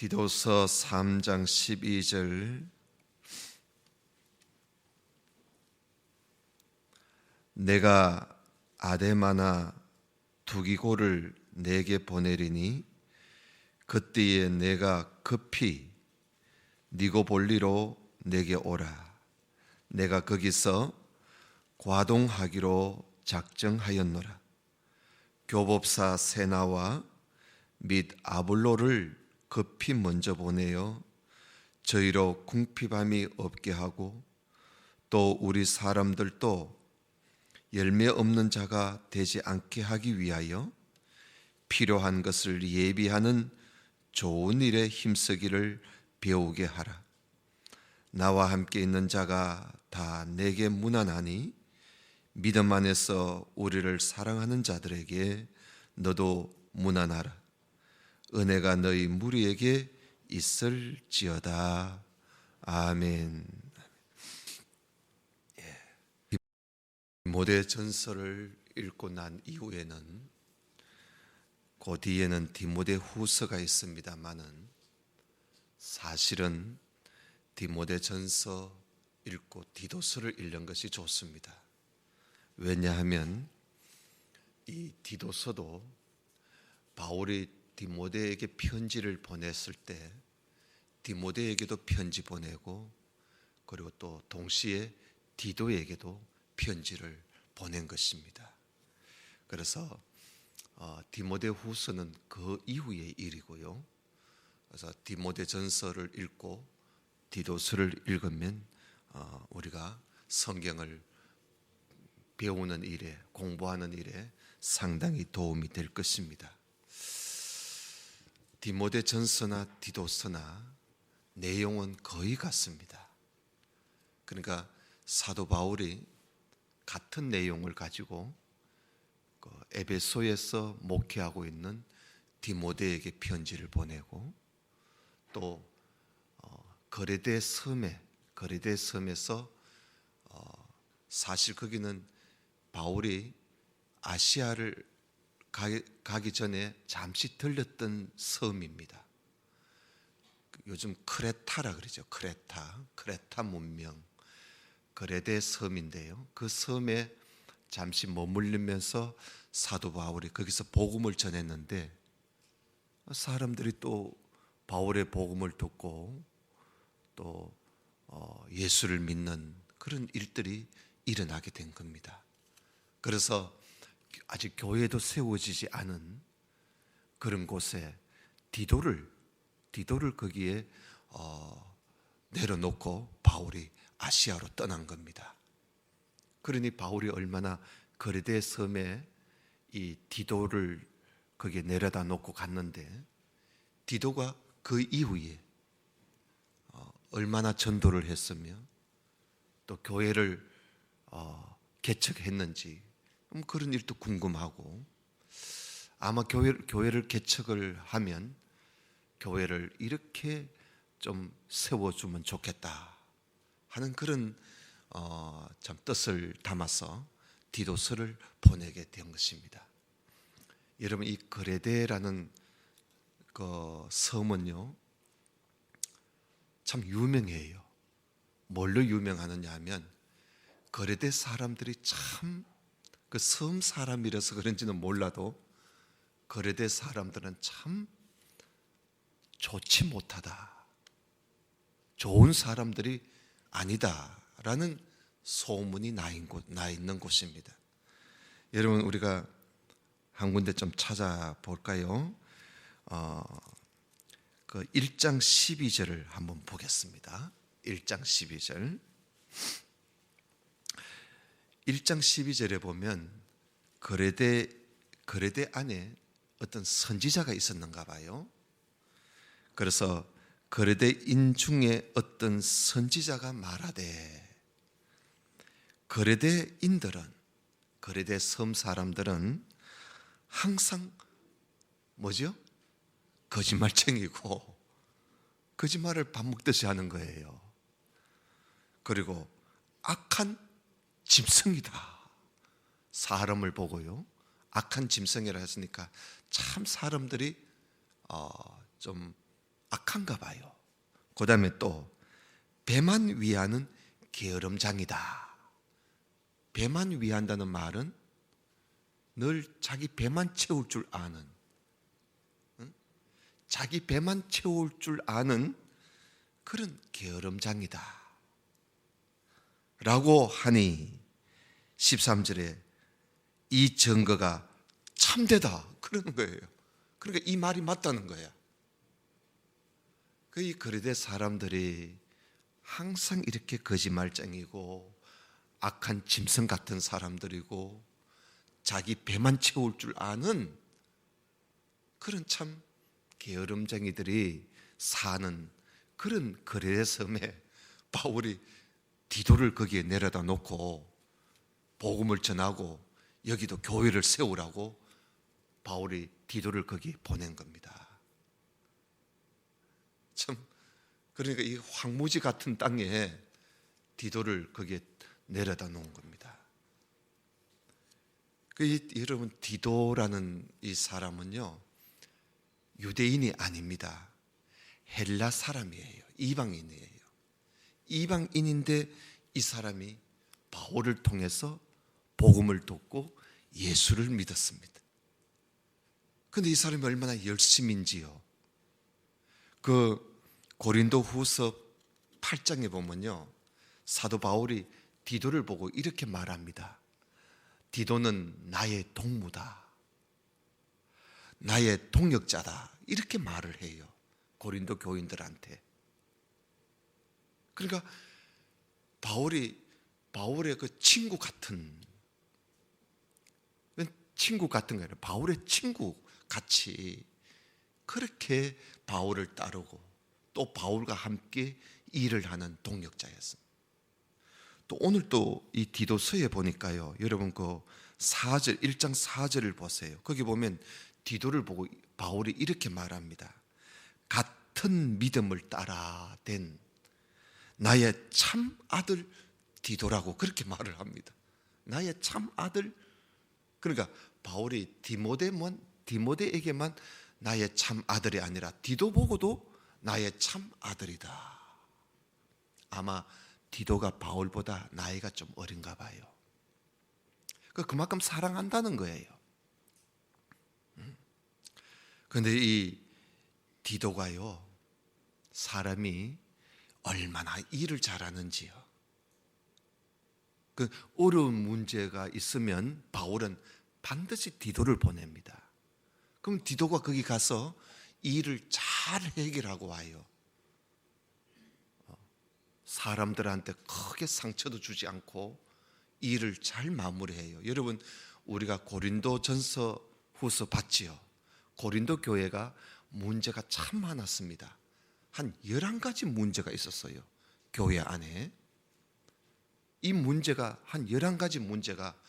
디도서 3장 12절 내가 아데마나 두기고를 내게 보내리니 그때에 내가 급히 니고볼리로 내게 오라. 내가 거기서 과동하기로 작정하였노라. 교법사 세나와 및 아볼로를 급히 먼저 보내어 저희로 궁핍함이 없게 하고 또 우리 사람들도 열매 없는 자가 되지 않게 하기 위하여 필요한 것을 예비하는 좋은 일에 힘쓰기를 배우게 하라. 나와 함께 있는 자가 다 내게 무난하니 믿음 안에서 우리를 사랑하는 자들에게 너도 무난하라. 은혜가 너희 무리에게 있을지어다. 아멘. 디모데 전서를 읽고 난 이후에는 그 뒤에는 디모데 후서가 있습니다만은 사실은 디모데 전서 읽고 디도서를 읽는 것이 좋습니다. 왜냐하면 이 디도서도 바울이 디모데에게 편지를 보냈을 때 디모데에게도 편지 보내고 그리고 또 동시에 디도에게도 편지를 보낸 것입니다. 그래서 디모데 후서는 그 이후의 일이고요. 그래서 디모데 전서를 읽고 디도서를 읽으면 우리가 성경을 배우는 일에, 공부하는 일에 상당히 도움이 될 것입니다. 디모데 전서나 디도서나 내용은 거의 같습니다. 그러니까 사도 바울이 같은 내용을 가지고 에베소에서 목회하고 있는 디모데에게 편지를 보내고 또 거레데 섬에서 사실 거기는 바울이 아시아를 가기 전에 잠시 들렸던 섬입니다. 요즘 크레타라 그러죠. 크레타 문명, 거레데 섬인데요. 그 섬에 잠시 머물면서 사도 바울이 거기서 복음을 전했는데 사람들이 또 바울의 복음을 듣고 또 예수를 믿는 그런 일들이 일어나게 된 겁니다. 그래서 아직 교회도 세워지지 않은 그런 곳에 디도를 거기에 내려놓고 바울이 아시아로 떠난 겁니다. 그러니 바울이 얼마나 거레데 섬에 이 디도를 거기에 내려다 놓고 갔는데 디도가 그 이후에 얼마나 전도를 했으며 또 교회를 개척했는지 그런 일도 궁금하고 아마 교회를 개척을 하면 교회를 이렇게 좀 세워주면 좋겠다 하는 그런 참 뜻을 담아서 디도서를 보내게 된 것입니다. 여러분 이 거레데라는 그 섬은요 참 유명해요. 뭘로 유명하느냐 하면 거레데 사람들이 참 그 섬 사람이라서 그런지는 몰라도 거레데 사람들은 참 좋지 못하다, 좋은 사람들이 아니다라는 소문이 나 있는 곳입니다. 여러분 우리가 한 군데 좀 찾아볼까요? 그 1장 12절을 한번 보겠습니다. 1장 12절. 1장 12절에 보면 거레데 안에 어떤 선지자가 있었는가 봐요. 그래서 거레데인 중에 어떤 선지자가 말하되 거레데인들은 거레데 섬 사람들은 항상 뭐죠? 거짓말쟁이고 거짓말을 밥 먹듯이 하는 거예요. 그리고 악한 짐승이다. 사람을 보고요. 악한 짐승이라 했으니까 참 사람들이 좀 악한가 봐요. 그 다음에 또 배만 위하는 게으름장이다. 배만 위한다는 말은 늘 자기 배만 채울 줄 아는, 자기 배만 채울 줄 아는 그런 게으름장이다 라고 하니 13절에 이 증거가 참되다 그러는 거예요. 그러니까 이 말이 맞다는 거야. 이 거리대 사람들이 항상 이렇게 거짓말쟁이고 악한 짐승 같은 사람들이고 자기 배만 채울 줄 아는 그런 참 게으름쟁이들이 사는 그런 거리대 섬에 바울이 디도를 거기에 내려다 놓고 복음을 전하고 여기도 교회를 세우라고 바울이 디도를 거기 보낸 겁니다. 참, 그러니까 이 황무지 같은 땅에 디도를 거기에 내려다 놓은 겁니다. 여러분, 디도라는 이 사람은요, 유대인이 아닙니다. 헬라 사람이에요. 이방인이에요. 이방인인데 이 사람이 바울을 통해서 복음을 듣고 예수를 믿었습니다. 그런데 이 사람이 얼마나 열심인지요. 고린도 후서 8장에 보면요, 사도 바울이 디도를 보고 이렇게 말합니다. 디도는 나의 동무다, 나의 동역자다, 이렇게 말을 해요. 고린도 교인들한테. 그러니까 바울의 그 친구 같은 게 아니라 바울의 친구 같이 그렇게 바울을 따르고 또 바울과 함께 일을 하는 동역자였습니다. 또 오늘 또 이 디도서에 보니까요, 여러분 1장 4절을 보세요. 거기 보면 디도를 보고 바울이 이렇게 말합니다. 같은 믿음을 따라 된 나의 참 아들 디도라고 그렇게 말을 합니다. 나의 참 아들. 그러니까 바울이 디모데에게만 나의 참 아들이 아니라 디도 보고도 나의 참 아들이다. 아마 디도가 바울보다 나이가 좀 어린가 봐요. 그만큼 사랑한다는 거예요. 그런데 이 디도가요, 사람이 얼마나 일을 잘하는지요. 어려운 문제가 있으면 바울은 반드시 디도를 보냅니다. 그럼 디도가 거기 가서 일을 잘 해결하고 와요. 사람들한테 크게 상처도 주지 않고 일을 잘 마무리해요. 여러분, 우리가 고린도 전서 후서 봤지요. 고린도 교회가 문제가 참 많았습니다. 한 11가지 문제가 있었어요. 교회 안에. 이 문제가 한 11가지 문제가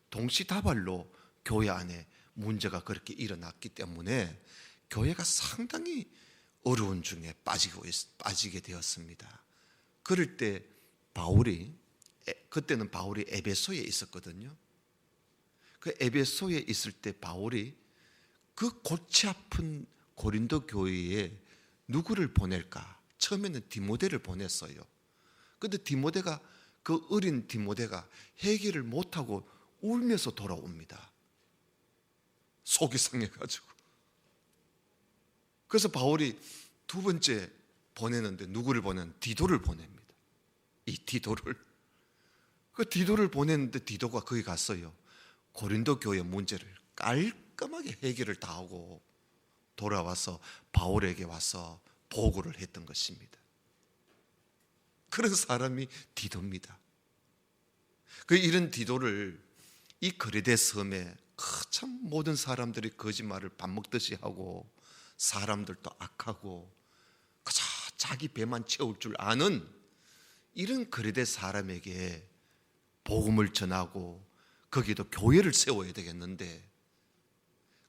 동시다발로 교회 안에 문제가 그렇게 일어났기 때문에 교회가 상당히 어려운 중에 빠지게 되었습니다. 그럴 때 그때는 바울이 에베소에 있었거든요. 그 에베소에 있을 때 바울이 그 골치 아픈 고린도 교회에 누구를 보낼까? 처음에는 디모데를 보냈어요. 그런데 그 어린 디모데가 해결을 못하고 울면서 돌아옵니다. 속이 상해가지고. 그래서 바울이 두 번째 보내는데 누구를 디도를 보냅니다. 이 디도를. 그 디도를 보냈는데 디도가 거기 갔어요. 고린도 교회 문제를 깔끔하게 해결을 다 하고 돌아와서 바울에게 와서 보고를 했던 것입니다. 그런 사람이 디도입니다. 이런 디도를 이 거리대 섬에 참 모든 사람들이 거짓말을 밥 먹듯이 하고 사람들도 악하고 그저 자기 배만 채울 줄 아는 이런 거리대 사람에게 복음을 전하고 거기에도 교회를 세워야 되겠는데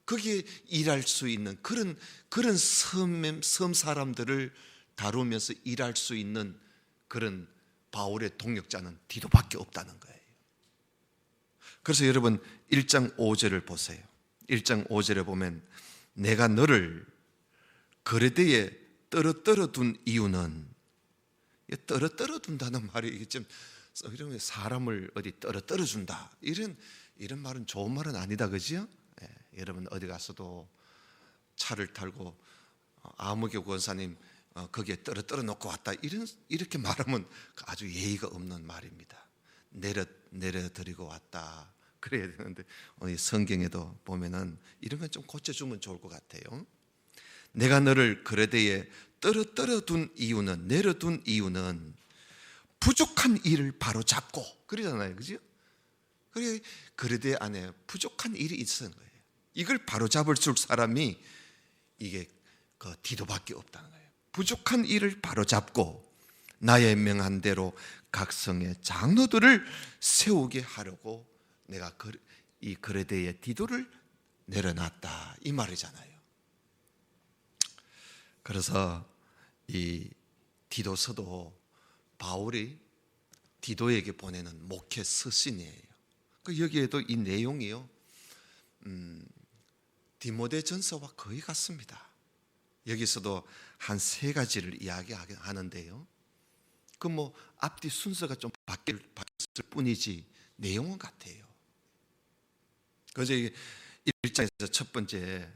거기에 일할 수 있는 그런 섬 사람들을 다루면서 일할 수 있는 그런 바울의 동역자는 디도밖에 없다는 거예요. 그래서 여러분 1장 5절을 보세요. 1장 5절에 보면 내가 너를 거리대에 떨어뜨려 둔 이유는, 떨어뜨려 둔다는 말이 이게 좀 이러면 사람을 어디 떨어뜨려 준다, 이런 말은 좋은 말은 아니다, 그죠? 여러분 어디 가서도 차를 타고 아무개 권사님 거기에 떨어뜨려 놓고 왔다, 이렇게 말하면 아주 예의가 없는 말입니다. 내려드리고 왔다 그래야 되는데, 성경에도 보면은 이런 건 좀 고쳐주면 좋을 것 같아요. 내가 너를 그레데에 떨어뜨려 둔 이유는, 내려둔 이유는 부족한 일을 바로 잡고, 그러잖아요, 그죠? 그래, 그레데 안에 부족한 일이 있었는 거예요. 이걸 바로 잡을 줄 사람이 이게 그 디도밖에 없다는 거예요. 부족한 일을 바로 잡고 나의 명한 대로 각 성의 장로들을 세우게 하려고 내가 이 그레데에 디도를 내려놨다, 이 말이잖아요. 그래서 이 디도서도 바울이 디도에게 보내는 목회 서신이에요. 여기에도 이 내용이요, 디모데전서와 거의 같습니다. 여기서도 한 3가지를 이야기하는데요, 그 뭐 앞뒤 순서가 좀 바뀌었을 뿐이지 내용은 같아요. 그래서 1장에서 첫 번째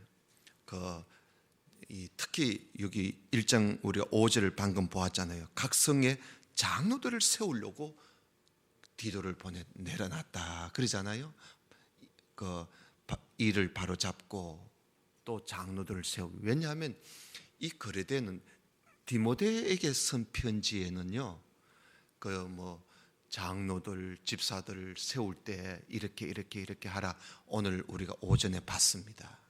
특히 여기 1장 우리가 5절을 방금 보았잖아요. 각 성의 장로들을 세우려고 디도를 내려놨다 그러잖아요. 그 일을 바로 잡고 또 장로들을 세우고. 왜냐하면 이 그레데는 디모데에게 쓴 편지에는요, 장로들, 집사들을 세울 때 이렇게 하라, 오늘 우리가 오전에 봤습니다.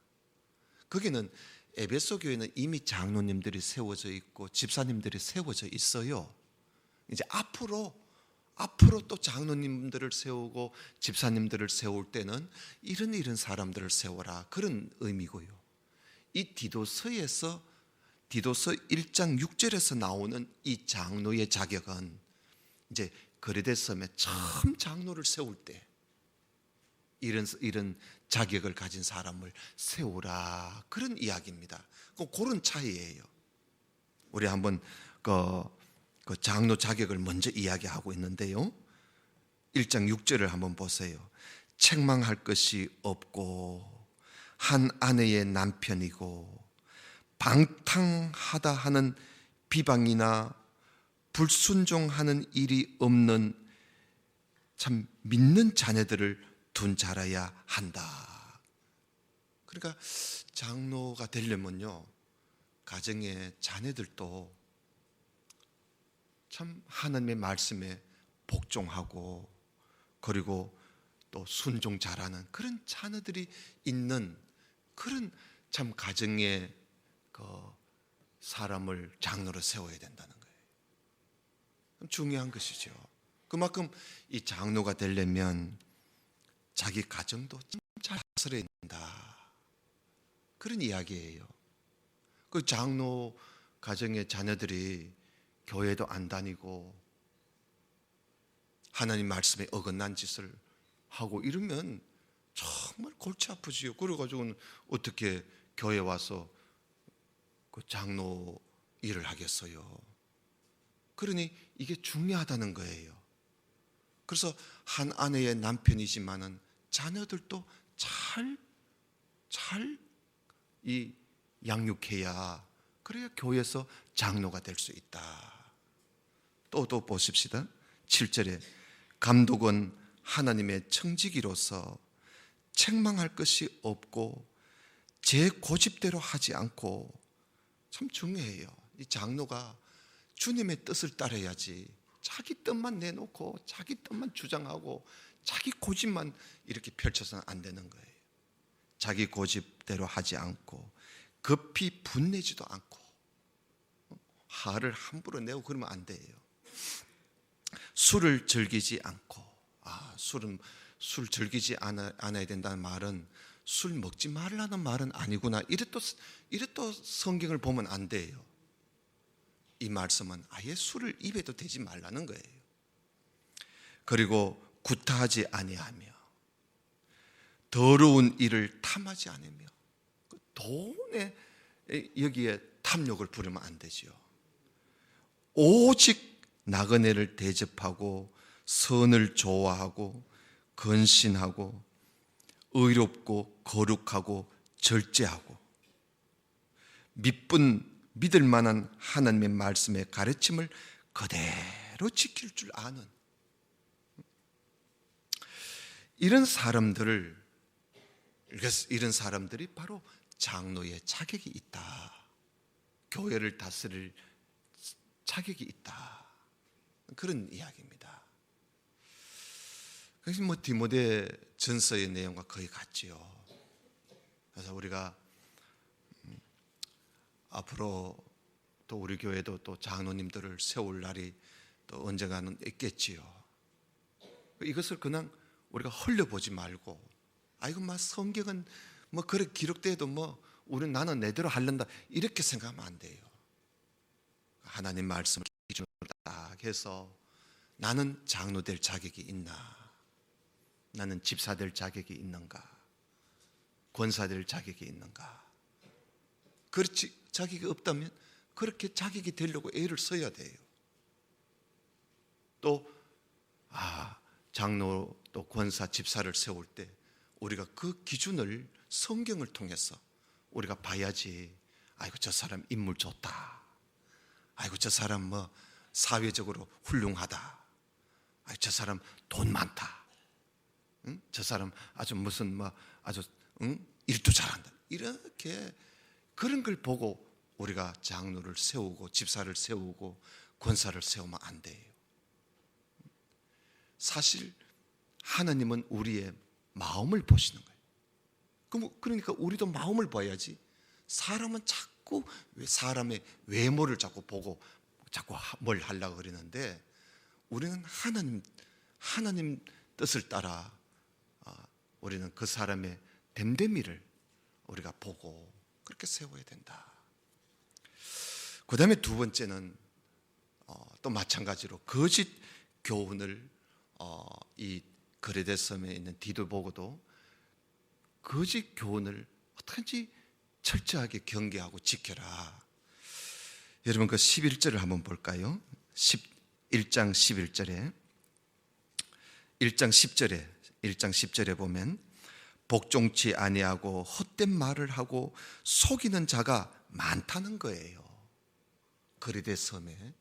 거기는 에베소 교회는 이미 장로님들이 세워져 있고 집사님들이 세워져 있어요. 이제 앞으로 또 장로님들을 세우고 집사님들을 세울 때는 이런 사람들을 세워라, 그런 의미고요. 이 디도서 1장 6절에서 나오는 이 장로의 자격은 이제 그레데 섬에 처음 장로를 세울 때 이런 자격을 가진 사람을 세우라, 그런 이야기입니다. 그런 차이예요. 우리 한번 그 장로 자격을 먼저 이야기하고 있는데요, 1장 6절을 한번 보세요. 책망할 것이 없고 한 아내의 남편이고 방탕하다 하는 비방이나 불순종하는 일이 없는 참 믿는 자녀들을 둔 자라야 한다. 그러니까 장로가 되려면요, 가정의 자녀들도 참 하나님의 말씀에 복종하고 그리고 또 순종 잘하는 그런 자녀들이 있는 그런 참 가정의 사람을 장로로 세워야 된다는 거예요. 중요한 것이죠. 그만큼 이 장로가 되려면 자기 가정도 잘 다스려야 된다, 그런 이야기예요. 그 장로 가정의 자녀들이 교회도 안 다니고 하나님 말씀에 어긋난 짓을 하고 이러면 정말 골치 아프지요. 그래가지고는 어떻게 교회 와서 그 장로 일을 하겠어요. 그러니 이게 중요하다는 거예요. 그래서 한 아내의 남편이지만은 자녀들도 잘 양육해야, 그래야 교회에서 장로가 될 수 있다. 또 보십시다. 7절에 감독은 하나님의 청지기로서 책망할 것이 없고 제 고집대로 하지 않고, 참 중요해요. 이 장로가 주님의 뜻을 따라야지 자기 뜻만 내놓고 자기 뜻만 주장하고 자기 고집만 이렇게 펼쳐서는 안 되는 거예요. 자기 고집대로 하지 않고 급히 분내지도 않고 화를 함부로 내고 그러면 안 돼요. 술을 즐기지 않고, 술 즐기지 않아야 된다는 말은 술 먹지 말라는 말은 아니구나, 이래 또 성경을 보면 안 돼요. 이 말씀은 아예 술을 입에도 대지 말라는 거예요. 그리고 구타하지 아니하며 더러운 일을 탐하지 않으며, 돈에 여기에 탐욕을 부리면 안 되지요. 오직 나그네를 대접하고 선을 좋아하고 건신하고 의롭고 거룩하고 절제하고 믿을 만한 하나님의 말씀의 가르침을 그대로 지킬 줄 아는 이런 사람들이 바로 장로의 자격이 있다. 교회를 다스릴 자격이 있다. 그런 이야기입니다. 그래서 디모데 전서의 내용과 거의 같지요. 그래서 우리가 앞으로 또 우리 교회도 또 장로님들을 세울 날이 또 언젠가는 있겠지요. 이것을 그냥 우리가 흘려보지 말고, 아이고 성경은 그렇게 기록돼도 우리는 나는 내대로 하려다 이렇게 생각하면 안 돼요. 하나님 말씀을 기준으로 딱 해서 나는 장로 될 자격이 있나, 나는 집사 될 자격이 있는가, 권사 될 자격이 있는가. 그렇지 자격이 없다면 그렇게 자격이 되려고 애를 써야 돼요. 또 장로 또 권사 집사를 세울 때 우리가 그 기준을 성경을 통해서 우리가 봐야지. 아이고 저 사람 인물 좋다, 아이고 저 사람 사회적으로 훌륭하다, 아이고 저 사람 돈 많다, 응? 저 사람 아주 일도 잘한다. 이렇게 그런 걸 보고 우리가 장로를 세우고 집사를 세우고 권사를 세우면 안 돼요. 사실 하나님은 우리의 마음을 보시는 거예요. 그러니까 우리도 마음을 봐야지. 사람은 자꾸 사람의 외모를 자꾸 보고 자꾸 뭘 하려고 그러는데, 우리는 하나님 뜻을 따라 우리는 그 사람의 됨됨이를 우리가 보고 그렇게 세워야 된다. 그 다음에 두 번째는 또 마찬가지로 거짓 교훈을 이 그레데 섬에 있는 디도 보고도 거짓 교훈을 어떻게든지 철저하게 경계하고 지켜라. 여러분 그 11절을 한번 볼까요? 1장 11절에 1장 10절에 보면 복종치 아니하고 헛된 말을 하고 속이는 자가 많다는 거예요. 그레데 섬에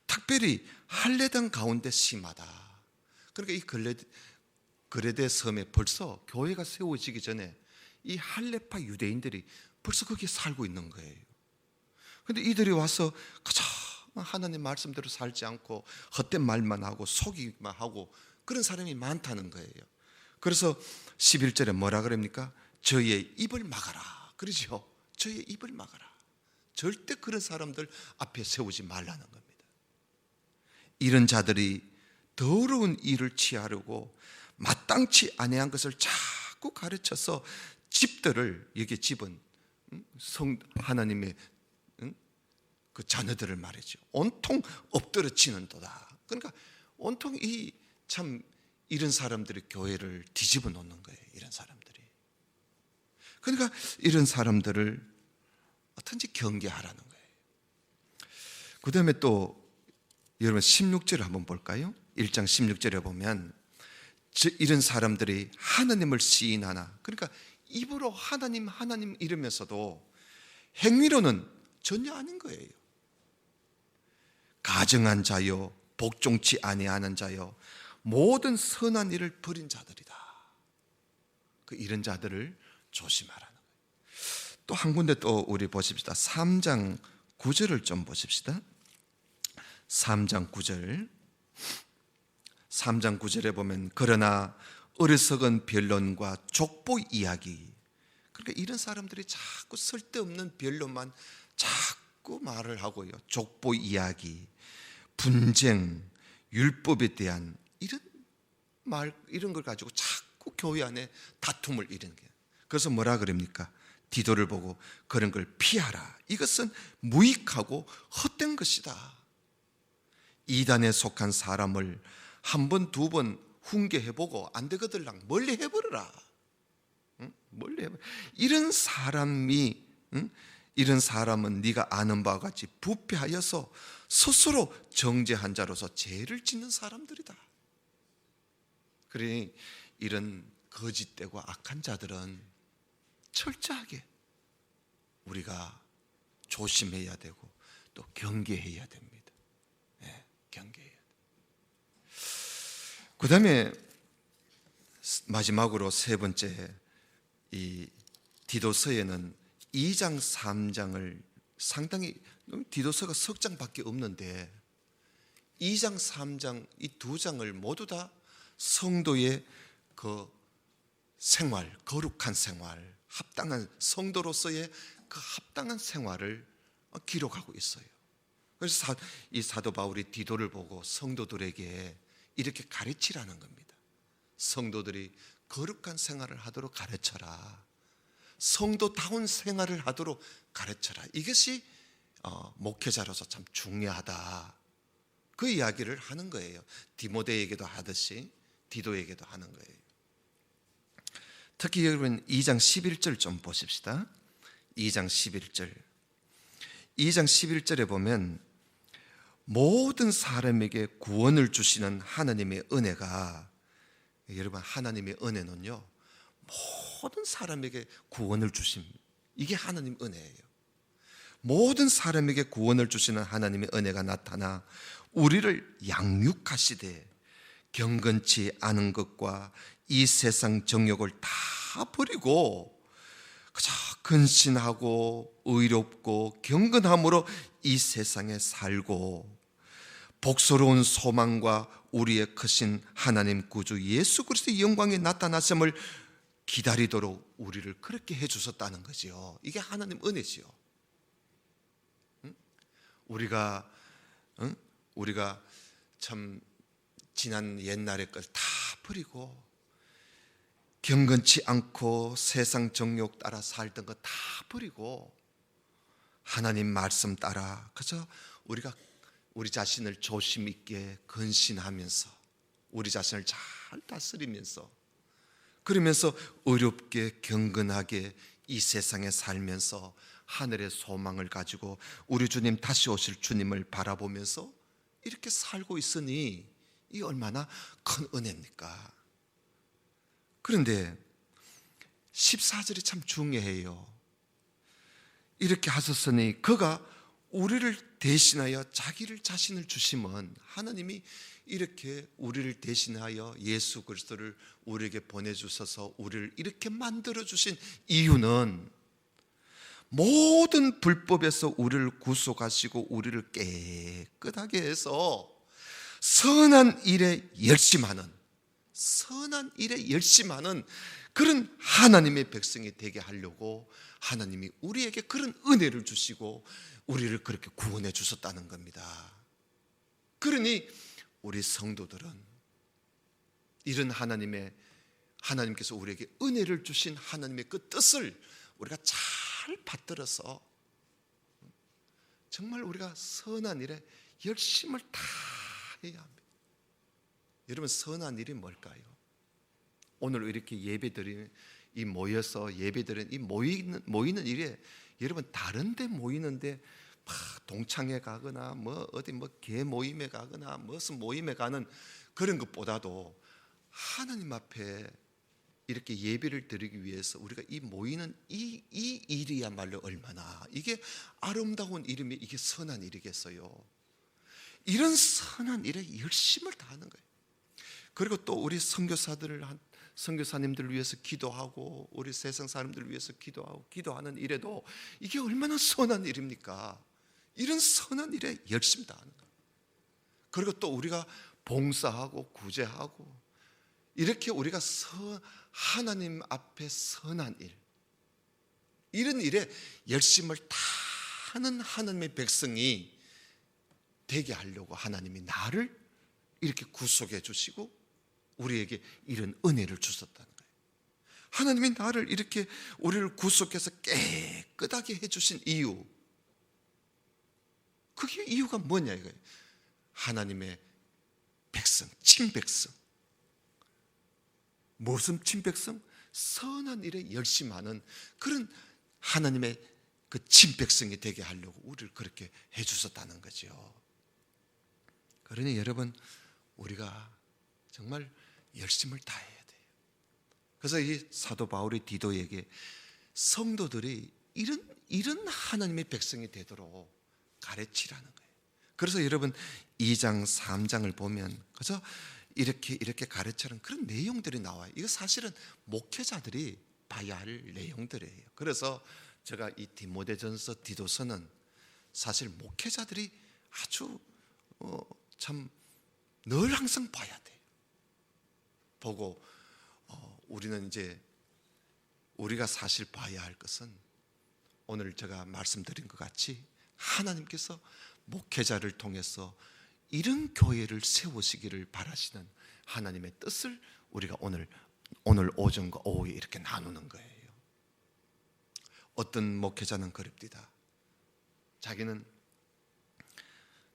특별히 할례당 가운데 심하다. 그러니까 이 그레데 섬에 벌써 교회가 세워지기 전에 이 할례파 유대인들이 벌써 거기에 살고 있는 거예요. 그런데 이들이 와서 그저 하나님 말씀대로 살지 않고 헛된 말만 하고 속이기만 하고 그런 사람이 많다는 거예요. 그래서 11절에 뭐라 그럽니까? 저희의 입을 막아라. 그러죠? 저희의 입을 막아라. 절대 그런 사람들 앞에 세우지 말라는 겁니다. 이런 자들이 더러운 일을 취하려고 마땅치 아니한 것을 자꾸 가르쳐서 집들을, 여기 집은 하나님의 그 자녀들을 말이죠, 온통 엎드러치는도다. 그러니까 온통 이런 사람들이 교회를 뒤집어 놓는 거예요. 이런 사람들이. 그러니까 이런 사람들을 어떤지 경계하라는 거예요. 그 다음에 또 여러분 16절을 한번 볼까요? 1장 16절에 보면 이런 사람들이 하나님을 시인하나, 그러니까 입으로 하나님 이러면서도 행위로는 전혀 아닌 거예요. 가증한 자요, 복종치 아니하는 자요, 모든 선한 일을 버린 자들이다. 이런 자들을 조심하라는 거예요. 또 한 군데 또 우리 보십시다. 3장 9절을 좀 보십시다. 3장 9절에 보면 그러나 어리석은 변론과 족보 이야기, 그러니까 이런 사람들이 자꾸 쓸데없는 변론만 자꾸 말을 하고요, 족보 이야기, 분쟁, 율법에 대한 이런 걸 가지고 자꾸 교회 안에 다툼을 일으키는 거예요. 그래서 뭐라 그럽니까? 디도를 보고 그런 걸 피하라. 이것은 무익하고 헛된 것이다. 이단에 속한 사람을 한 번, 두 번 훈계해보고 안 되거들랑 멀리 해버려라. 멀리 해버려. 이런 사람이 이런 사람은 네가 아는 바와 같이 부패하여서 스스로 정죄한 자로서 죄를 짓는 사람들이다. 그러니 이런 거짓되고 악한 자들은 철저하게 우리가 조심해야 되고 또 경계해야 됩니다. 네, 경계해야 돼요. 그 다음에 마지막으로 세 번째, 이 디도서에는 2장 3장을 상당히, 디도서가 석 장밖에 없는데 2장 3장 이 두 장을 모두 다 성도의 그 생활, 거룩한 생활, 합당한 성도로서의 그 합당한 생활을 기록하고 있어요. 그래서 이 사도 바울이 디도를 보고 성도들에게 이렇게 가르치라는 겁니다. 성도들이 거룩한 생활을 하도록 가르쳐라. 성도다운 생활을 하도록 가르쳐라. 이것이 목회자로서 참 중요하다. 그 이야기를 하는 거예요. 디모데에게도 하듯이 디도에게도 하는 거예요. 특히 여러분 2장 11절 좀 보십시다. 2장 11절. 2장 11절에 보면 모든 사람에게 구원을 주시는 하나님의 은혜가, 여러분 하나님의 은혜는요 모든 사람에게 구원을 주심, 이게 하나님 은혜예요. 모든 사람에게 구원을 주시는 하나님의 은혜가 나타나 우리를 양육하시되 경건치 않은 것과 이 세상 정욕을 다 버리고 그저 근신하고 의롭고 경건함으로 이 세상에 살고 복스러운 소망과 우리의 크신 하나님 구주 예수 그리스도의 영광이 나타나심을 기다리도록 우리를 그렇게 해주셨다는 거지요. 이게 하나님 은혜지요. 우리가 참 지난 옛날의 걸 다 버리고 경건치 않고 세상 정욕 따라 살던 거 다 버리고 하나님 말씀 따라 그저 우리가 우리 자신을 조심 있게 근신하면서 우리 자신을 잘 다스리면서 그러면서 어렵게 경건하게 이 세상에 살면서 하늘의 소망을 가지고 우리 주님 다시 오실 주님을 바라보면서 이렇게 살고 있으니 이 얼마나 큰 은혜입니까? 그런데 14절이 참 중요해요. 이렇게 하셨으니 그가 우리를 대신하여 자기를 자신을 주심은, 하나님이 이렇게 우리를 대신하여 예수 그리스도를 우리에게 보내주셔서 우리를 이렇게 만들어주신 이유는 모든 불법에서 우리를 구속하시고 우리를 깨끗하게 해서 선한 일에 열심하는 그런 하나님의 백성이 되게 하려고 하나님이 우리에게 그런 은혜를 주시고 우리를 그렇게 구원해 주셨다는 겁니다. 그러니 우리 성도들은 이런 하나님께서 우리에게 은혜를 주신 하나님의 그 뜻을 우리가 잘 받들어서 정말 우리가 선한 일에 열심을 다 해야 합니다. 여러분, 선한 일이 뭘까요? 오늘 이렇게 예배드리는 이 모여서 예배드리는 이 모이는 일에, 여러분 다른 데 모이는데 막 동창회 가거나 어디 개 모임에 가거나 무슨 모임에 가는 그런 것보다도 하나님 앞에 이렇게 예배를 드리기 위해서 우리가 이 모이는 이 일이야말로 얼마나 이게 아름다운 일이면 이게 선한 일이겠어요. 이런 선한 일에 열심을 다하는 거예요. 그리고 또 우리 선교사님들을 위해서 기도하고 우리 세상 사람들을 위해서 기도하는 일에도 이게 얼마나 선한 일입니까? 이런 선한 일에 열심 다하는 거예요. 그리고 또 우리가 봉사하고 구제하고 이렇게 우리가 하나님 앞에 선한 일, 이런 일에 열심을 다하는 하나님의 백성이 되게 하려고 하나님이 나를 이렇게 구속해 주시고 우리에게 이런 은혜를 주셨다는 거예요. 하나님이 나를 이렇게 우리를 구속해서 깨끗하게 해주신 이유, 그게 이유가 뭐냐 이거예요. 하나님의 백성, 친백성. 무슨 친백성? 선한 일에 열심하는 그런 하나님의 그 친백성이 되게 하려고 우리를 그렇게 해주셨다는 거죠. 그러니 여러분, 우리가 정말 열심을 다해야 돼요. 그래서 이 사도 바울이 디도에게 성도들이 이런 하나님의 백성이 되도록 가르치라는 거예요. 그래서 여러분 2장 3장을 보면 그래서 이렇게 가르치는 그런 내용들이 나와요. 이거 사실은 목회자들이 봐야 할 내용들이에요. 그래서 제가 이 디모데전서, 디도서는 사실 목회자들이 아주 참 늘 항상 봐야 돼요. 보고 우리는 이제 우리가 사실 봐야 할 것은 오늘 제가 말씀드린 것 같이 하나님께서 목회자를 통해서 이런 교회를 세우시기를 바라시는 하나님의 뜻을 우리가 오늘 오전과 오후에 이렇게 나누는 거예요. 어떤 목회자는 그럽니다. 자기는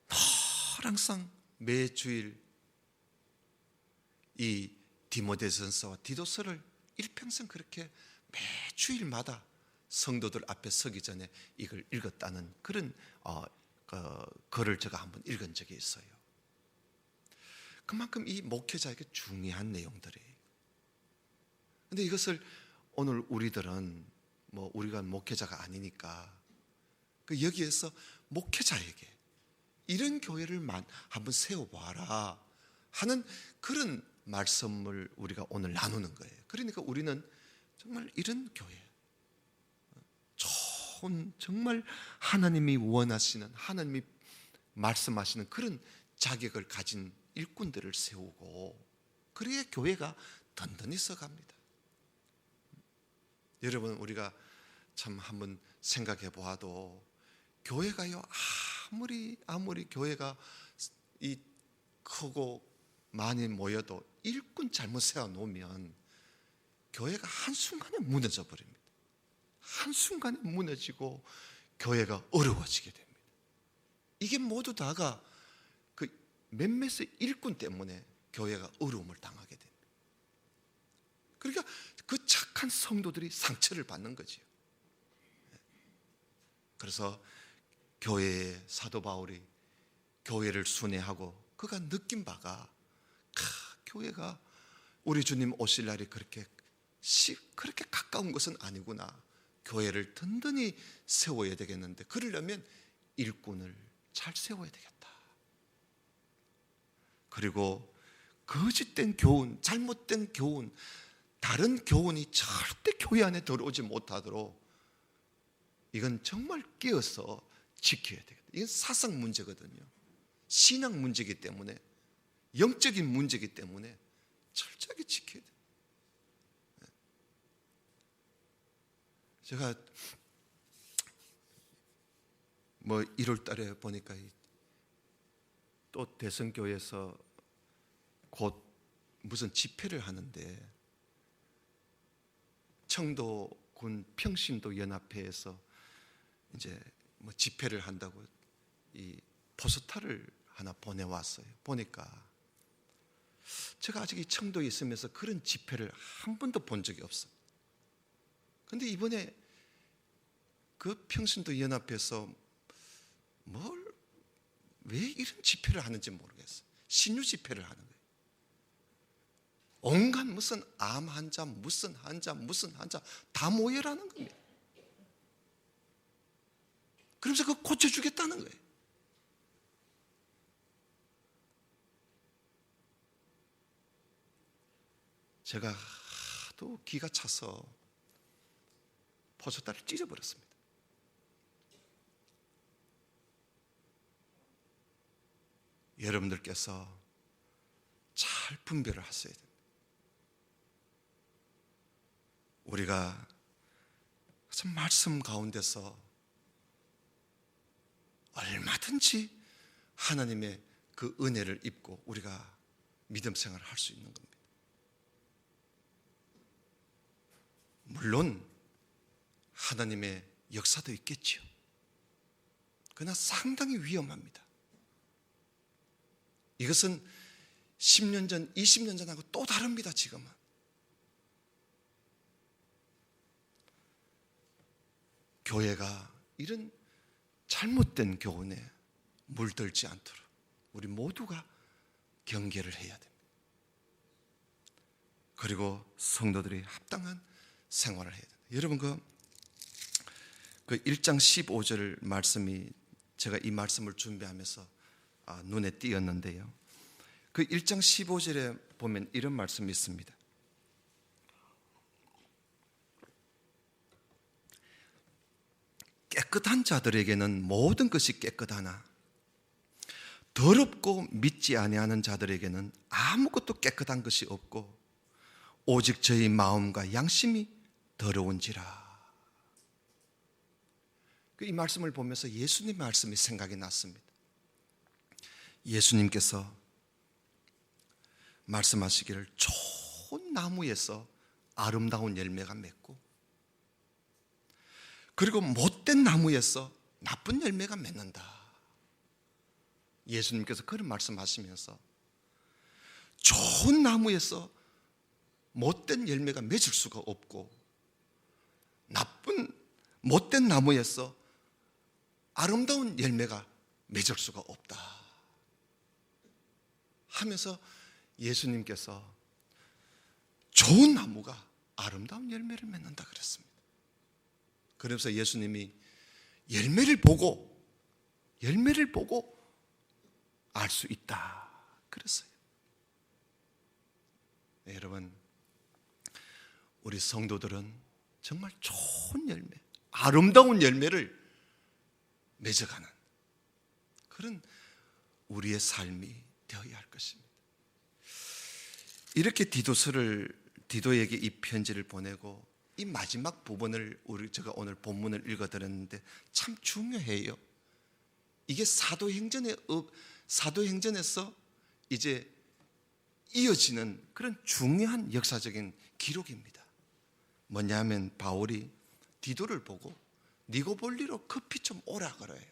늘 항상 매주일 이 디모데전서와 디도서를 일평생 그렇게 매주일마다 성도들 앞에 서기 전에 이걸 읽었다는 그런 글을 제가 한번 읽은 적이 있어요. 그만큼 이 목회자에게 중요한 내용들이에요. 그런데 이것을 오늘 우리들은 우리가 목회자가 아니니까 여기에서 목회자에게 이런 교회를 한번 세워봐라 하는 그런 말씀을 우리가 오늘 나누는 거예요. 그러니까 우리는 정말 이런 교회, 좋은 정말 하나님이 원하시는, 하나님이 말씀하시는 그런 자격을 가진 일꾼들을 세우고 그래야 교회가 든든히 서갑니다. 여러분, 우리가 참 한번 생각해 보아도 교회가요, 아무리 교회가 이 크고 많이 모여도 일꾼 잘못 세워놓으면 교회가 한순간에 무너져 버립니다. 한순간에 무너지고 교회가 어려워지게 됩니다. 이게 모두 다가 그 몇몇의 일꾼 때문에 교회가 어려움을 당하게 됩니다. 그러니까 그 착한 성도들이 상처를 받는 거지요. 그래서 교회의 사도 바울이 교회를 순회하고 그가 느낀 바가 교회가 우리 주님 오실 날이 그렇게 가까운 것은 아니구나. 교회를 든든히 세워야 되겠는데 그러려면 일꾼을 잘 세워야 되겠다. 그리고 거짓된 교훈, 잘못된 교훈, 다른 교훈이 절대 교회 안에 들어오지 못하도록 이건 정말 깨어서 지켜야 되겠다. 이건 사상 문제거든요. 신앙 문제이기 때문에, 영적인 문제이기 때문에 철저하게 지켜야 돼요. 제가 1월 달에 보니까 또 대성교회에서 곧 무슨 집회를 하는데 청도군 평신도 연합회에서 이제 집회를 한다고 이 포스터를 하나 보내왔어요. 보니까 제가 아직 이 청도에 있으면서 그런 집회를 한 번도 본 적이 없어요. 그런데 이번에 그 평신도 연합회에서 왜 이런 집회를 하는지 모르겠어요. 신유 집회를 하는 거예요. 온갖 무슨 암 환자, 무슨 환자 다 모여라는 겁니다. 그러면서 그거 고쳐주겠다는 거예요. 제가 하도 기가 차서 포스터를 찢어버렸습니다. 여러분들께서 잘 분별을 하셔야 됩니다. 우리가 참 말씀 가운데서 얼마든지 하나님의 그 은혜를 입고 우리가 믿음 생활을 할 수 있는 겁니다. 물론 하나님의 역사도 있겠지요. 그러나 상당히 위험합니다. 이것은 10년 전, 20년 전하고 또 다릅니다. 지금은 교회가 이런 잘못된 교훈에 물들지 않도록 우리 모두가 경계를 해야 됩니다. 그리고 성도들이 합당한 생활을 해야 됩니다. 여러분 그 1장 15절 말씀이 제가 이 말씀을 준비하면서 눈에 띄었는데요. 그 1장 15절에 보면 이런 말씀이 있습니다. 깨끗한 자들에게는 모든 것이 깨끗하나 더럽고 믿지 아니하는 자들에게는 아무것도 깨끗한 것이 없고 오직 저희 마음과 양심이 더러운지라. 이 말씀을 보면서 예수님 말씀이 생각이 났습니다. 예수님께서 말씀하시기를 좋은 나무에서 아름다운 열매가 맺고 그리고 못된 나무에서 나쁜 열매가 맺는다. 예수님께서 그런 말씀하시면서 좋은 나무에서 못된 열매가 맺을 수가 없고 못된 나무에서 아름다운 열매가 맺을 수가 없다 하면서 예수님께서 좋은 나무가 아름다운 열매를 맺는다 그랬습니다. 그래서 예수님이 열매를 보고 알 수 있다 그랬어요. 네, 여러분, 우리 성도들은 정말 좋은 열매, 아름다운 열매를 맺어가는 그런 우리의 삶이 되어야 할 것입니다. 이렇게 디도에게 이 편지를 보내고 이 마지막 부분을 제가 오늘 본문을 읽어드렸는데 참 중요해요. 이게 사도행전에서 이제 이어지는 그런 중요한 역사적인 기록입니다. 뭐냐면 바울이 디도를 보고 니고볼리로 급히 좀 오라 그래요.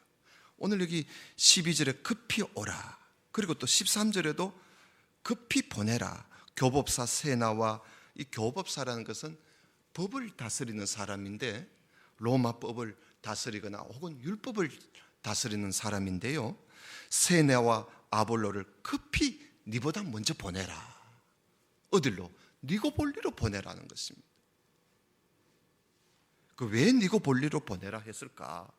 오늘 여기 12절에 급히 오라, 그리고 또 13절에도 급히 보내라. 교법사 세나와, 이 교법사라는 것은 법을 다스리는 사람인데 로마법을 다스리거나 혹은 율법을 다스리는 사람인데요, 세나와 아볼로를 급히 니보다 먼저 보내라. 어디로? 니고볼리로 보내라는 것입니다. 왜 니고볼리로 보내라 했을까?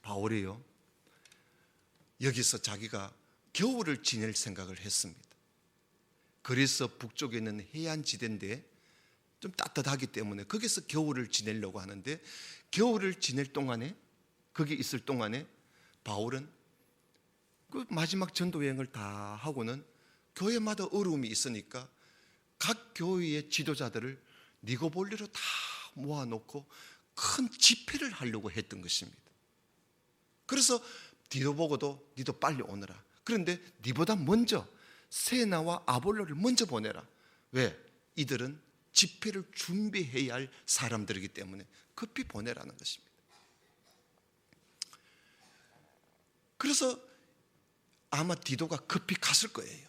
바울이요, 여기서 자기가 겨울을 지낼 생각을 했습니다. 그래서 북쪽에 있는 해안지대인데 좀 따뜻하기 때문에 거기서 겨울을 지내려고 하는데, 겨울을 지낼 동안에, 거기 있을 동안에 바울은 그 마지막 전도 여행을 다 하고는 교회마다 어려움이 있으니까 각 교회의 지도자들을 니고볼리로 다 모아놓고 큰 집회를 하려고 했던 것입니다. 그래서 디도 보고도 니도 빨리 오너라. 그런데 니보다 먼저 세나와 아볼로를 먼저 보내라. 왜? 이들은 집회를 준비해야 할 사람들이기 때문에 급히 보내라는 것입니다. 그래서 아마 디도가 급히 갔을 거예요.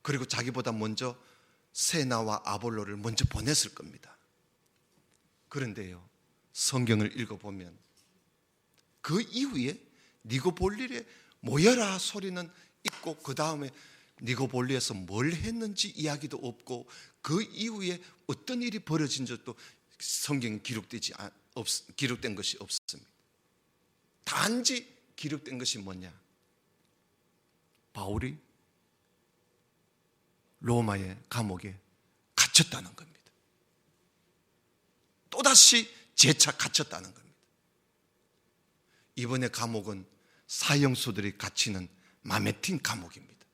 그리고 자기보다 먼저 세나와 아볼로를 먼저 보냈을 겁니다. 그런데요, 성경을 읽어보면 그 이후에 니고볼리에 모여라 소리는 있고 그 다음에 니고볼리에서 뭘 했는지 이야기도 없고 그 이후에 어떤 일이 벌어진 적도 성경에 기록된 것이 없습니다. 단지 기록된 것이 뭐냐? 바울이 로마의 감옥에 갇혔다는 겁니다. 또다시 재차 갇혔다는 겁니다. 이번에 감옥은 사형수들이 갇히는 마메틴 감옥입니다.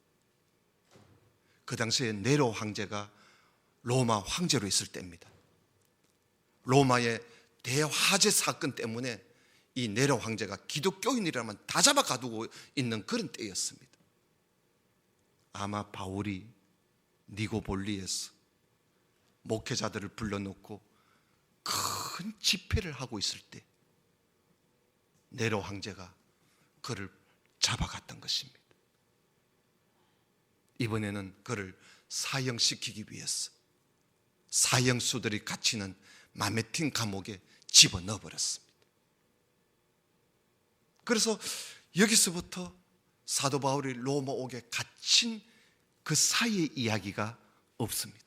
그 당시에 네로 황제가 로마 황제로 있을 때입니다. 로마의 대화재 사건 때문에 이 네로 황제가 기독교인이라면 다 잡아 가두고 있는 그런 때였습니다. 아마 바울이 니고볼리에서 목회자들을 불러놓고 큰 집회를 하고 있을 때 네로 황제가 그를 잡아갔던 것입니다. 이번에는 그를 사형시키기 위해서 사형수들이 갇히는 마메틴 감옥에 집어넣어 버렸습니다. 그래서 여기서부터 사도 바울이 로마 옥에 갇힌 그 사이의 이야기가 없습니다.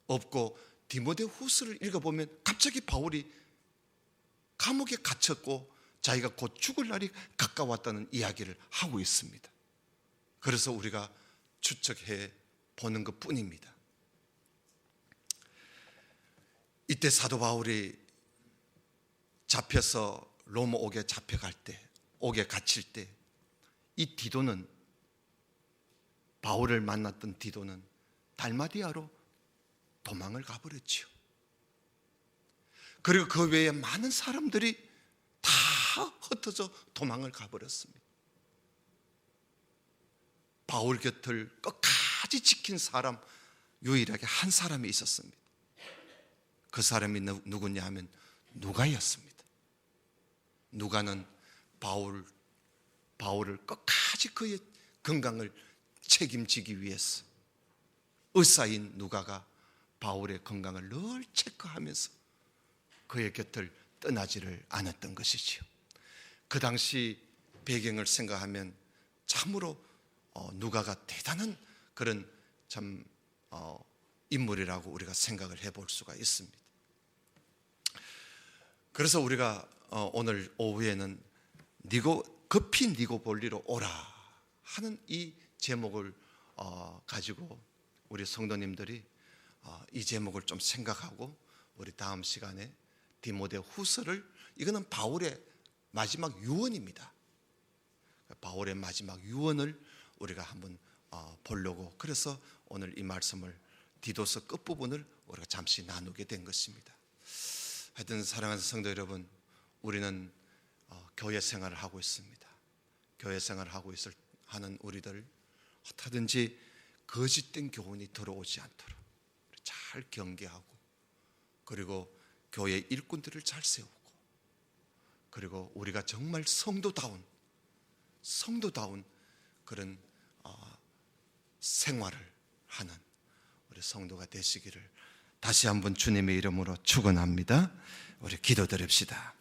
없고 디모데후서를 읽어보면 갑자기 바울이 감옥에 갇혔고 자기가 곧 죽을 날이 가까웠다는 이야기를 하고 있습니다. 그래서 우리가 추측해 보는 것 뿐입니다. 이때 사도 바울이 잡혀서 로마 옥에 잡혀갈 때, 옥에 갇힐 때, 이 디도는, 바울을 만났던 디도는 달마디아로 도망을 가버렸지요. 그리고 그 외에 많은 사람들이 다 흩어져 도망을 가버렸습니다. 바울 곁을 끝까지 지킨 사람, 유일하게 한 사람이 있었습니다. 그 사람이 누구냐 하면 누가였습니다. 누가는 바울을 끝까지 그의 건강을 책임지기 위해서 의사인 누가가 바울의 건강을 늘 체크하면서 그의 곁을 떠나지를 않았던 것이지요. 그 당시 배경을 생각하면 참으로 누가가 대단한 그런 참 인물이라고 우리가 생각을 해볼 수가 있습니다. 그래서 우리가 오늘 오후에는 급히 니고볼리로 오라 하는 이 제목을 가지고 우리 성도님들이 이 제목을 좀 생각하고 우리 다음 시간에 디모데후서를, 이거는 바울의 마지막 유언입니다. 바울의 마지막 유언을 우리가 한번 보려고, 그래서 오늘 이 말씀을, 디도서 끝부분을 우리가 잠시 나누게 된 것입니다. 하여튼 사랑하는 성도 여러분, 우리는 교회 생활을 하고 있습니다. 교회 생활을 하는 우리들, 어떻게든지 거짓된 교훈이 들어오지 않도록 잘 경계하고, 그리고 교회 일꾼들을 잘 세우고, 그리고 우리가 정말 성도다운 그런 생활을 하는 우리 성도가 되시기를 다시 한번 주님의 이름으로 축원합니다. 우리 기도드립시다.